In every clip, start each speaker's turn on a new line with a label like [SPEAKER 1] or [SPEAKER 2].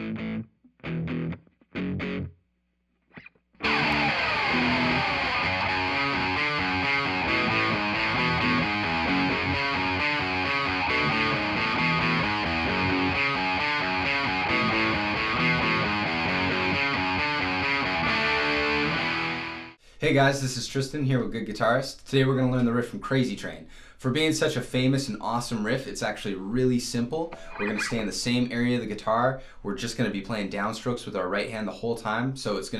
[SPEAKER 1] Hey guys, this is Tristan here with Good Guitarist. Today we're going to learn the riff from Crazy Train. For being such a famous and awesome riff, it's actually really simple. We're going to stay in the same area of the guitar. We're just going to be playing downstrokes with our right hand the whole time, so it's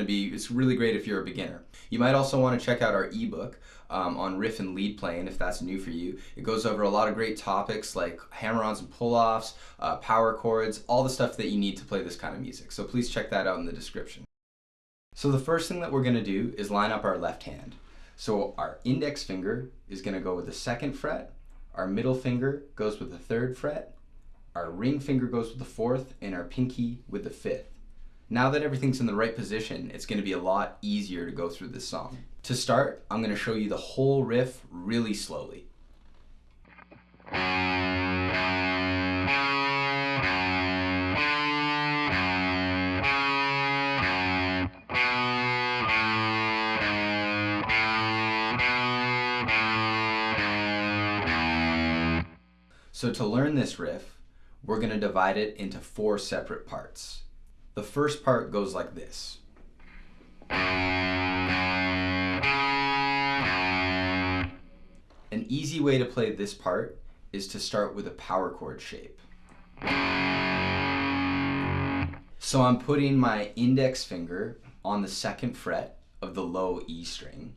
[SPEAKER 1] really great if you're a beginner. You might also want to check out our ebook on riff and lead playing if that's new for you. It goes over a lot of great topics like hammer-ons and pull-offs, power chords, all the stuff that you need to play this kind of music. So please check that out in the description. So the first thing that we're going to do is line up our left hand. So our index finger is going to go with the 2nd fret, our middle finger goes with the 3rd fret, our ring finger goes with the 4th, and our pinky with the 5th. Now that everything's in the right position, it's going to be a lot easier to go through this song. To start, I'm going to show you the whole riff really slowly. So to learn this riff, we're going to divide it into 4 separate parts. The first part goes like this. An easy way to play this part is to start with a power chord shape. So I'm putting my index finger on the 2nd fret of the low E string,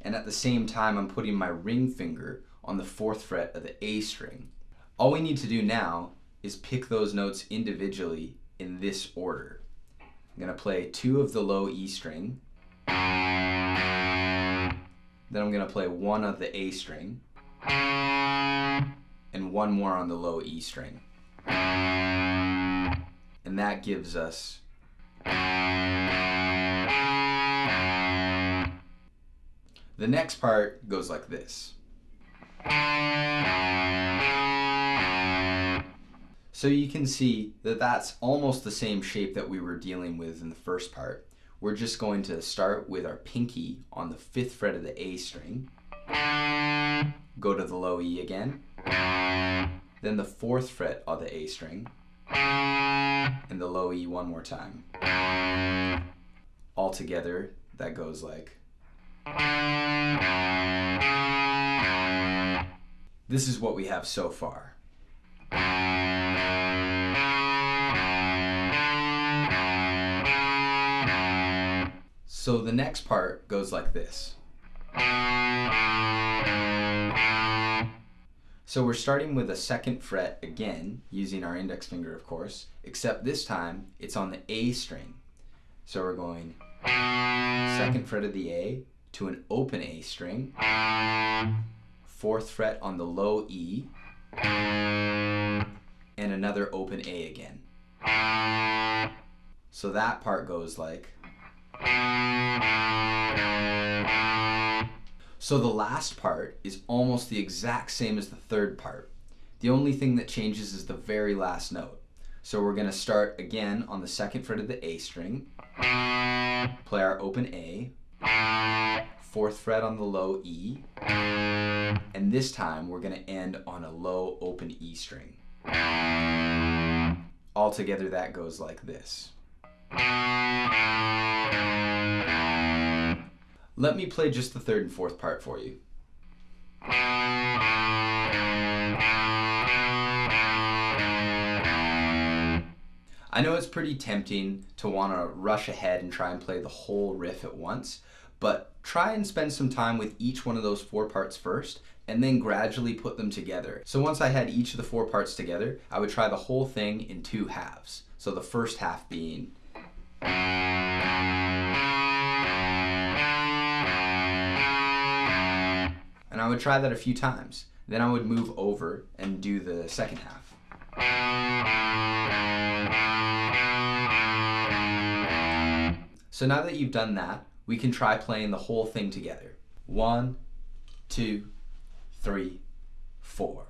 [SPEAKER 1] and at the same time I'm putting my ring finger on the 4th fret of the A string. All we need to do now is pick those notes individually in this order. I'm going to play 2 of the low E string, then I'm going to play 1 of the A string, and 1 more on the low E string. And that gives us the next part goes like this. So you can see that that's almost the same shape that we were dealing with in the first part. We're just going to start with our pinky on the 5th fret of the A string, go to the low E again, then the 4th fret of the A string, and the low E one more time. All together, that goes like. This is what we have so far. So the next part goes like this. So we're starting with a 2nd fret again, using our index finger of course, except this time it's on the A string. So we're going 2nd fret of the A to an open A string, 4th fret on the low E, and another open A again. So that part goes like. So the last part is almost the exact same as the 3rd part. The only thing that changes is the very last note. So we're going to start again on the 2nd fret of the A string, play our open A, 4th fret on the low E, and this time we're going to end on a low open E string. Altogether that goes like this. Let me play just the 3rd and 4th part for you. I know it's pretty tempting to want to rush ahead and try and play the whole riff at once, but try and spend some time with each one of those 4 parts first, and then gradually put them together. So once I had each of the 4 parts together, I would try the whole thing in 2 halves. So the first half being. And I would try that a few times. Then I would move over and do the second half. So now that you've done that, we can try playing the whole thing together. 1, 2, 3, 4.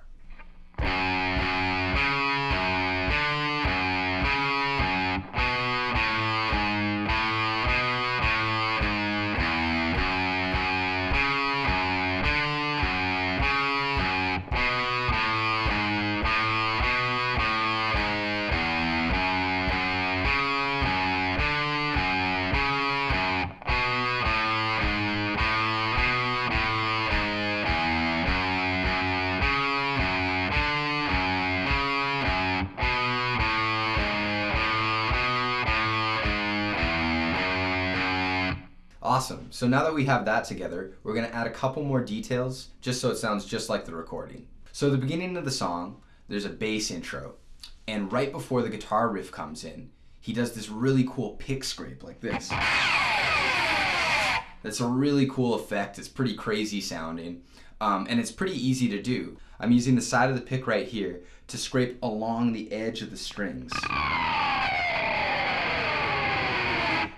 [SPEAKER 1] Awesome. So now that we have that together, we're going to add a couple more details just so it sounds just like the recording. So at the beginning of the song, there's a bass intro. And right before the guitar riff comes in, he does this really cool pick scrape like this. That's a really cool effect. It's pretty crazy sounding. And it's pretty easy to do. I'm using the side of the pick right here to scrape along the edge of the strings.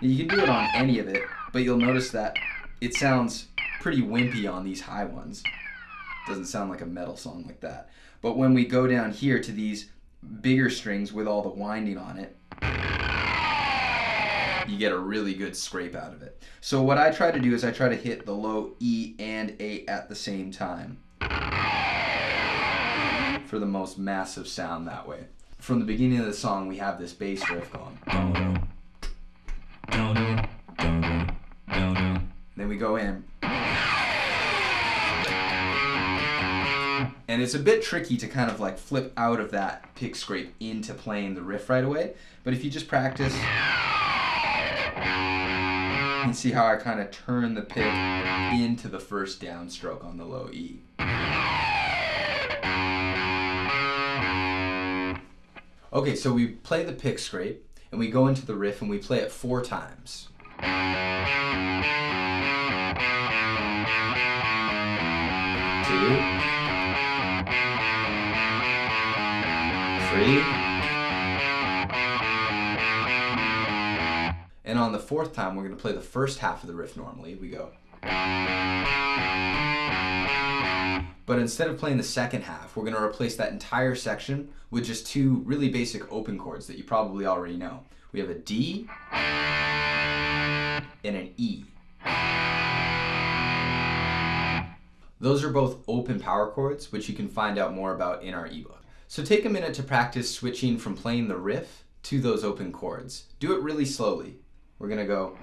[SPEAKER 1] You can do it on any of it, but you'll notice that it sounds pretty wimpy on these high ones. Doesn't sound like a metal song like that. But when we go down here to these bigger strings with all the winding on it, you get a really good scrape out of it. So what I try to do is I try to hit the low E and A at the same time for the most massive sound that way. From the beginning of the song, we have this bass riff going. Then we go in. And it's a bit tricky to kind of like flip out of that pick scrape into playing the riff right away. But if you just practice, you see how I kind of turn the pick into the first downstroke on the low E. Okay, so we play the pick scrape and we go into the riff and we play it 4 times. 2, 3, and on the 4th time we're going to play the first half of the riff normally. We go. But instead of playing the second half, we're going to replace that entire section with just 2 really basic open chords that you probably already know. We have a D and an E. Those are both open power chords, which you can find out more about in our ebook. So take a minute to practice switching from playing the riff to those open chords. Do it really slowly. We're going to go.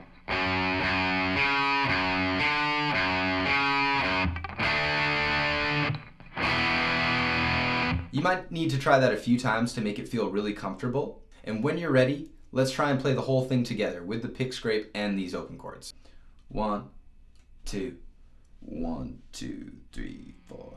[SPEAKER 1] You might need to try that a few times to make it feel really comfortable. And when you're ready, let's try and play the whole thing together with the pick scrape and these open chords. 1, 2, 1, 2, 3, 4.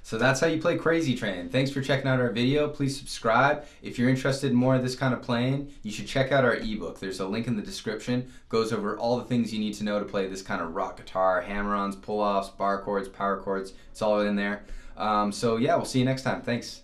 [SPEAKER 1] So that's how you play Crazy Train. Thanks for checking out our video. Please subscribe. If you're interested in more of this kind of playing, you should check out our ebook. There's a link in the description. Goes over all the things you need to know to play this kind of rock guitar, hammer-ons, pull-offs, bar chords, power chords. It's all in there. So yeah, we'll see you next time. Thanks.